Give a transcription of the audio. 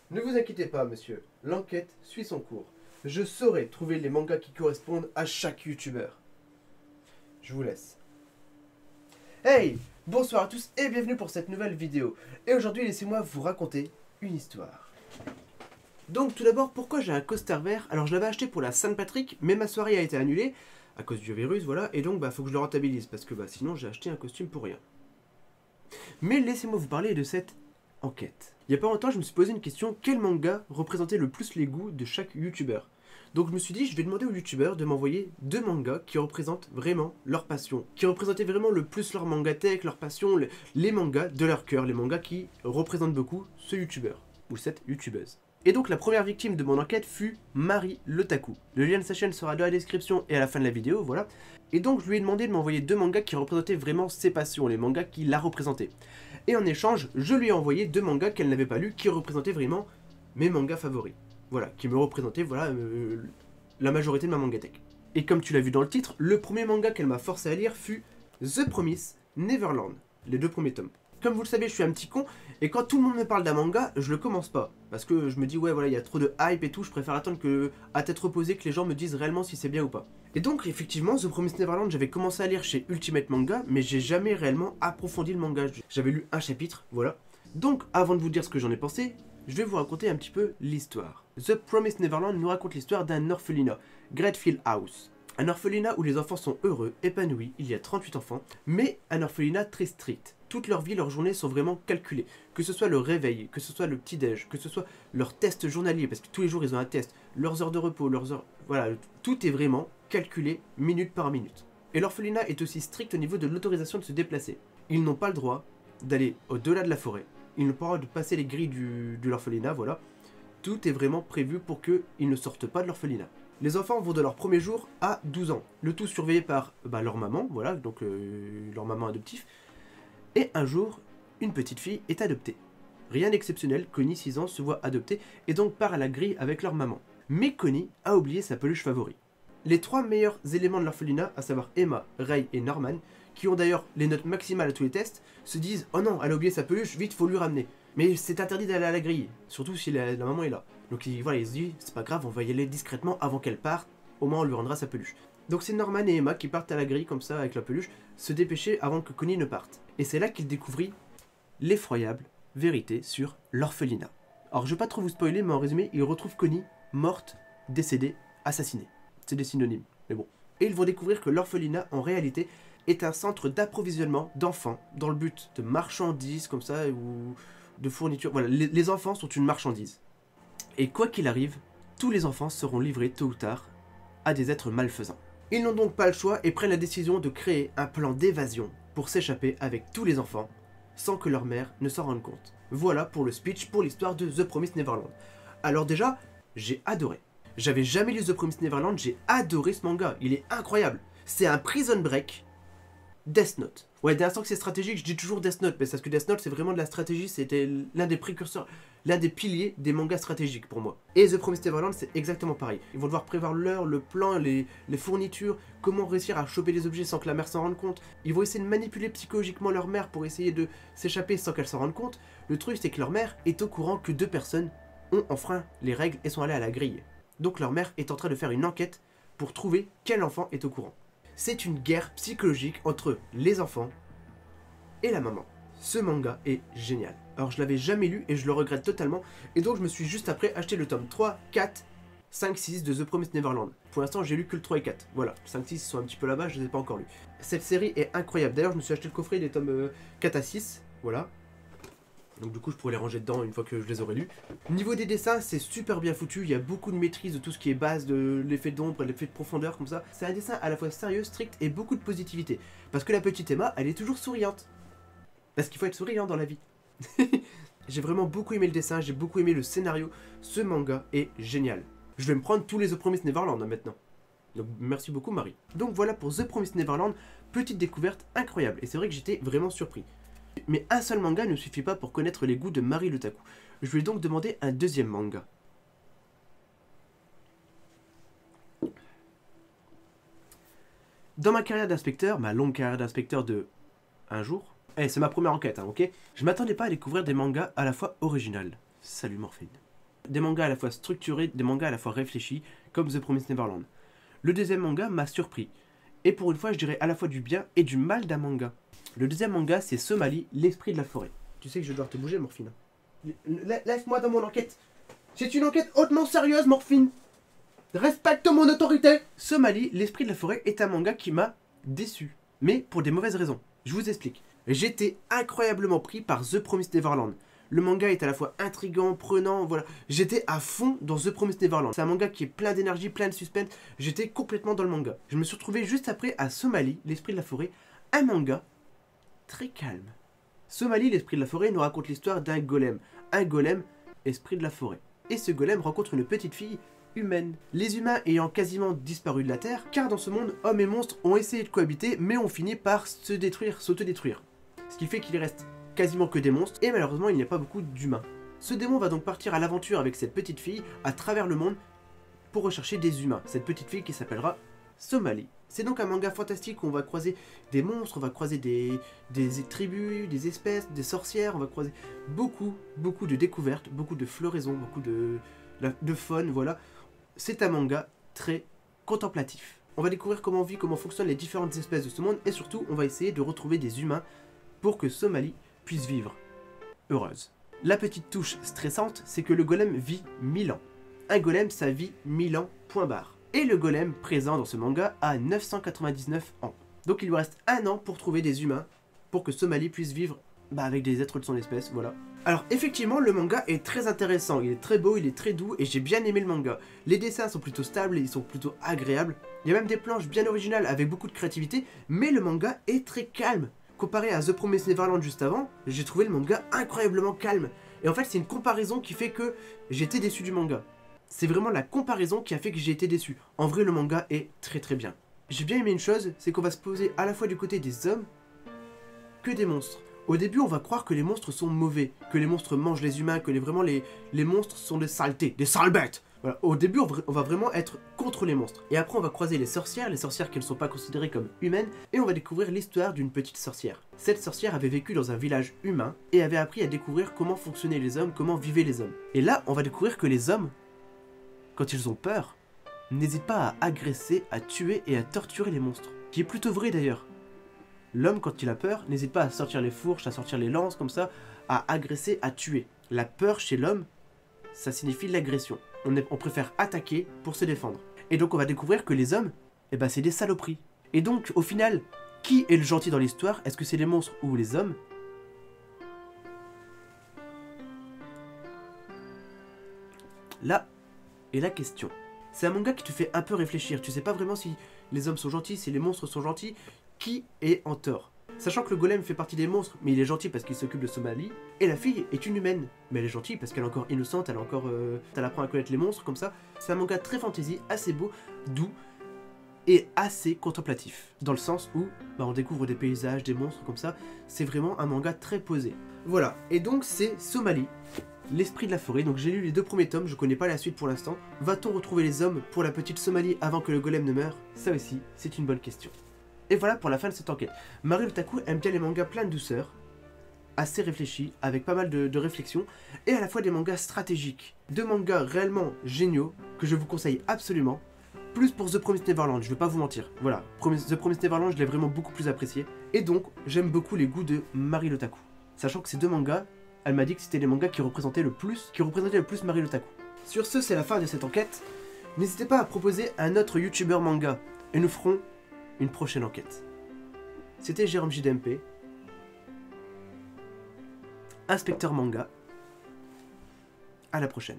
Ne vous inquiétez pas, monsieur, l'enquête suit son cours. Je saurai trouver les mangas qui correspondent à chaque youtubeur. Je vous laisse. Hey, bonsoir à tous et bienvenue pour cette nouvelle vidéo. Et aujourd'hui, laissez-moi vous raconter une histoire. Donc tout d'abord, pourquoi j'ai un costard vert? Alors je l'avais acheté pour la Saint-Patrick, mais ma soirée a été annulée à cause du virus, voilà, et donc faut que je le rentabilise parce que sinon j'ai acheté un costume pour rien. Mais laissez-moi vous parler de cette enquête. Il n'y a pas longtemps, je me suis posé une question, quel manga représentait le plus les goûts de chaque youtubeur? Donc je me suis dit, je vais demander aux youtubeurs de m'envoyer 2 mangas qui représentent vraiment leur passion, qui représentaient vraiment le plus leur mangatech, leur passion, les mangas de leur cœur, les mangas qui représentent beaucoup ce youtubeur ou cette youtubeuse. Et donc la première victime de mon enquête fut Marie l'Otaku. Le lien de sa chaîne sera dans la description et à la fin de la vidéo, voilà. Et donc je lui ai demandé de m'envoyer 2 mangas qui représentaient vraiment ses passions, les mangas qui la représentaient. Et en échange, je lui ai envoyé 2 mangas qu'elle n'avait pas lus qui représentaient vraiment mes mangas favoris. Voilà, qui me représentaient la majorité de ma mangatech. Et comme tu l'as vu dans le titre, le premier manga qu'elle m'a forcé à lire fut The Promised Neverland, les 2 premiers tomes. Comme vous le savez, je suis un petit con, et quand tout le monde me parle d'un manga, je le commence pas. Parce que je me dis, ouais, voilà, il y a trop de hype et tout, je préfère attendre que, à tête reposée, que les gens me disent réellement si c'est bien ou pas. Et donc, effectivement, The Promised Neverland, j'avais commencé à lire chez Ultimate Manga, mais j'ai jamais réellement approfondi le manga. J'avais lu un chapitre, voilà. Donc, avant de vous dire ce que j'en ai pensé, je vais vous raconter un petit peu l'histoire. The Promised Neverland nous raconte l'histoire d'un orphelinat, Greatfield House. Un orphelinat où les enfants sont heureux, épanouis, il y a 38 enfants, mais un orphelinat très strict. Toute leur vie, leurs journées sont vraiment calculées. Que ce soit le réveil, que ce soit le petit-déj, que ce soit leurs tests journaliers, parce que tous les jours ils ont un test, leurs heures de repos, leurs heures... Voilà, tout est vraiment calculé minute par minute. Et l'orphelinat est aussi strict au niveau de l'autorisation de se déplacer. Ils n'ont pas le droit d'aller au-delà de la forêt. Ils n'ont pas le droit de passer les grilles de l'orphelinat, voilà. Tout est vraiment prévu pour qu'ils ne sortent pas de l'orphelinat. Les enfants vont de leur premier jour à 12 ans. Le tout surveillé par leur maman, voilà, donc leur maman adoptive. Et un jour, une petite fille est adoptée. Rien d'exceptionnel, Connie, 6 ans, se voit adoptée et donc part à la grille avec leur maman. Mais Connie a oublié sa peluche favori. Les 3 meilleurs éléments de l'orphelinat, à savoir Emma, Ray et Norman, qui ont d'ailleurs les notes maximales à tous les tests, se disent « Oh non, elle a oublié sa peluche, vite, faut lui ramener ». Mais c'est interdit d'aller à la grille, surtout si la maman est là. Donc voilà, il se dit « C'est pas grave, on va y aller discrètement avant qu'elle parte, au moins on lui rendra sa peluche ». Donc c'est Norman et Emma qui partent à la grille comme ça avec la peluche, se dépêcher avant que Connie ne parte. Et c'est là qu'ils découvrirent l'effroyable vérité sur l'orphelinat. Alors je vais pas trop vous spoiler, mais en résumé, ils retrouvent Connie morte, décédée, assassinée. C'est des synonymes, mais bon. Et ils vont découvrir que l'orphelinat, en réalité, est un centre d'approvisionnement d'enfants dans le but de marchandises comme ça, ou de fournitures. Voilà, les enfants sont une marchandise. Et quoi qu'il arrive, tous les enfants seront livrés tôt ou tard à des êtres malfaisants. Ils n'ont donc pas le choix et prennent la décision de créer un plan d'évasion pour s'échapper avec tous les enfants, sans que leur mère ne s'en rende compte. Voilà pour le speech, pour l'histoire de The Promised Neverland. Alors déjà, j'ai adoré. J'avais jamais lu The Promised Neverland, j'ai adoré ce manga, il est incroyable. C'est un prison break Death Note. Ouais, dès l'instant que c'est stratégique, je dis toujours Death Note, mais parce que Death Note c'est vraiment de la stratégie, c'était l'un des précurseurs, l'un des piliers des mangas stratégiques pour moi. Et The Promised Neverland c'est exactement pareil. Ils vont devoir prévoir l'heure, le plan, les fournitures, comment réussir à choper les objets sans que la mère s'en rende compte. Ils vont essayer de manipuler psychologiquement leur mère pour essayer de s'échapper sans qu'elle s'en rende compte. Le truc c'est que leur mère est au courant que 2 personnes ont enfreint les règles et sont allées à la grille. Donc leur mère est en train de faire une enquête pour trouver quel enfant est au courant. C'est une guerre psychologique entre les enfants et la maman. Ce manga est génial. Alors je l'avais jamais lu et je le regrette totalement. Et donc je me suis juste après acheté le tome 3, 4, 5, 6 de The Promised Neverland. Pour l'instant j'ai lu que le 3 et 4. Voilà, 5, 6 sont un petit peu là-bas, je ne les ai pas encore lus. Cette série est incroyable. D'ailleurs je me suis acheté le coffret des tomes 4 à 6. Voilà. Donc du coup je pourrais les ranger dedans une fois que je les aurai lus. Niveau des dessins, c'est super bien foutu, il y a beaucoup de maîtrise de tout ce qui est base, de l'effet d'ombre, l'effet de profondeur comme ça. C'est un dessin à la fois sérieux, strict et beaucoup de positivité. Parce que la petite Emma, elle est toujours souriante. Parce qu'il faut être souriant dans la vie. J'ai vraiment beaucoup aimé le dessin, j'ai beaucoup aimé le scénario. Ce manga est génial. Je vais me prendre tous les The Promised Neverland maintenant. Donc merci beaucoup Marie. Donc voilà pour The Promised Neverland, petite découverte incroyable. Et c'est vrai que j'étais vraiment surpris. Mais un seul manga ne suffit pas pour connaître les goûts de Marie l'Otaku. Je lui ai donc demandé un 2e manga. Dans ma carrière d'inspecteur, ma longue carrière d'inspecteur de un jour, c'est ma première enquête, hein, ok. Je m'attendais pas à découvrir des mangas à la fois originales. Salut Morphine. Des mangas à la fois structurés, des mangas à la fois réfléchis, comme The Promised Neverland. Le deuxième manga m'a surpris. Et pour une fois, je dirais à la fois du bien et du mal d'un manga. Le deuxième manga, c'est Somali, l'esprit de la forêt. Tu sais que je dois te bouger, Morphine. Laisse-moi dans mon enquête. C'est une enquête hautement sérieuse, Morphine. Respecte mon autorité. Somali, l'esprit de la forêt est un manga qui m'a déçu. Mais pour des mauvaises raisons. Je vous explique. J'étais incroyablement pris par The Promised Neverland. Le manga est à la fois intriguant, prenant, voilà. J'étais à fond dans The Promised Neverland. C'est un manga qui est plein d'énergie, plein de suspense. J'étais complètement dans le manga. Je me suis retrouvé juste après à Somali, l'esprit de la forêt, un manga très calme. Somali, l'esprit de la forêt, nous raconte l'histoire d'un golem. Un golem, esprit de la forêt. Et ce golem rencontre une petite fille humaine. Les humains ayant quasiment disparu de la Terre, car dans ce monde, hommes et monstres ont essayé de cohabiter, mais ont fini par se détruire, s'autodétruire. Ce qui fait qu'il reste quasiment que des monstres, et malheureusement il n'y a pas beaucoup d'humains. Ce démon va donc partir à l'aventure avec cette petite fille à travers le monde pour rechercher des humains. Cette petite fille qui s'appellera Somali. C'est donc un manga fantastique où on va croiser des monstres, on va croiser des tribus, des espèces, des sorcières, on va croiser beaucoup de découvertes, beaucoup de floraisons, beaucoup de faune, voilà. C'est un manga très contemplatif. On va découvrir comment vit, comment fonctionnent les différentes espèces de ce monde, et surtout on va essayer de retrouver des humains pour que Somali puisse vivre heureuse. La petite touche stressante, c'est que le golem vit 1000 ans. Un golem, ça vit 1000 ans, point barre. Et le golem présent dans ce manga a 999 ans. Donc il lui reste 1 an pour trouver des humains, pour que Somali puisse vivre avec des êtres de son espèce, voilà. Alors effectivement, le manga est très intéressant, il est très beau, il est très doux, et j'ai bien aimé le manga. Les dessins sont plutôt stables, ils sont plutôt agréables. Il y a même des planches bien originales avec beaucoup de créativité, mais le manga est très calme. Comparé à The Promised Neverland juste avant, j'ai trouvé le manga incroyablement calme. Et en fait, c'est une comparaison qui fait que j'étais déçu du manga. C'est vraiment la comparaison qui a fait que j'ai été déçu. En vrai, le manga est très très bien. J'ai bien aimé une chose, c'est qu'on va se poser à la fois du côté des hommes que des monstres. Au début, on va croire que les monstres sont mauvais, que les monstres mangent les humains, que les monstres sont des saletés, des sales bêtes. Voilà. Au début, on va vraiment être contre les monstres. Et après, on va croiser les sorcières qui ne sont pas considérées comme humaines, et on va découvrir l'histoire d'une petite sorcière. Cette sorcière avait vécu dans un village humain, et avait appris à découvrir comment fonctionnaient les hommes, comment vivaient les hommes. Et là, on va découvrir que les hommes, quand ils ont peur, n'hésitent pas à agresser, à tuer et à torturer les monstres. Qui est plutôt vrai d'ailleurs. L'homme, quand il a peur, n'hésite pas à sortir les fourches, à sortir les lances comme ça, à agresser, à tuer. La peur chez l'homme, ça signifie l'agression. On préfère attaquer pour se défendre. Et donc on va découvrir que les hommes, c'est des saloperies. Et donc au final, qui est le gentil dans l'histoire? Est-ce que c'est les monstres ou les hommes? Là est la question. C'est un manga qui te fait un peu réfléchir. Tu sais pas vraiment si les hommes sont gentils, si les monstres sont gentils. Qui est en tort? Sachant que le golem fait partie des monstres, mais il est gentil parce qu'il s'occupe de Somali. Et la fille est une humaine, mais elle est gentille parce qu'elle est encore innocente, elle apprend à connaître les monstres comme ça. C'est un manga très fantasy, assez beau, doux et assez contemplatif. Dans le sens où on découvre des paysages, des monstres comme ça. C'est vraiment un manga très posé. Voilà, et donc c'est Somali, l'esprit de la forêt. Donc j'ai lu les 2 premiers tomes, je connais pas la suite pour l'instant. Va-t-on retrouver les hommes pour la petite Somali avant que le golem ne meure? Ça aussi, c'est une bonne question. Et voilà pour la fin de cette enquête. Marie Otaku aime bien les mangas pleins de douceur, assez réfléchis, avec pas mal de réflexions, et à la fois des mangas stratégiques. 2 mangas réellement géniaux, que je vous conseille absolument, plus pour The Promised Neverland, je vais pas vous mentir. Voilà, The Promised Neverland, je l'ai vraiment beaucoup plus apprécié, et donc j'aime beaucoup les goûts de Marie Otaku. Sachant que ces 2 mangas, elle m'a dit que c'était les mangas qui représentaient le plus Marie Otaku. Sur ce, c'est la fin de cette enquête. N'hésitez pas à proposer un autre youtubeur manga, et nous ferons une prochaine enquête. C'était Jérôme JDMP, Inspecteur Manga. À la prochaine.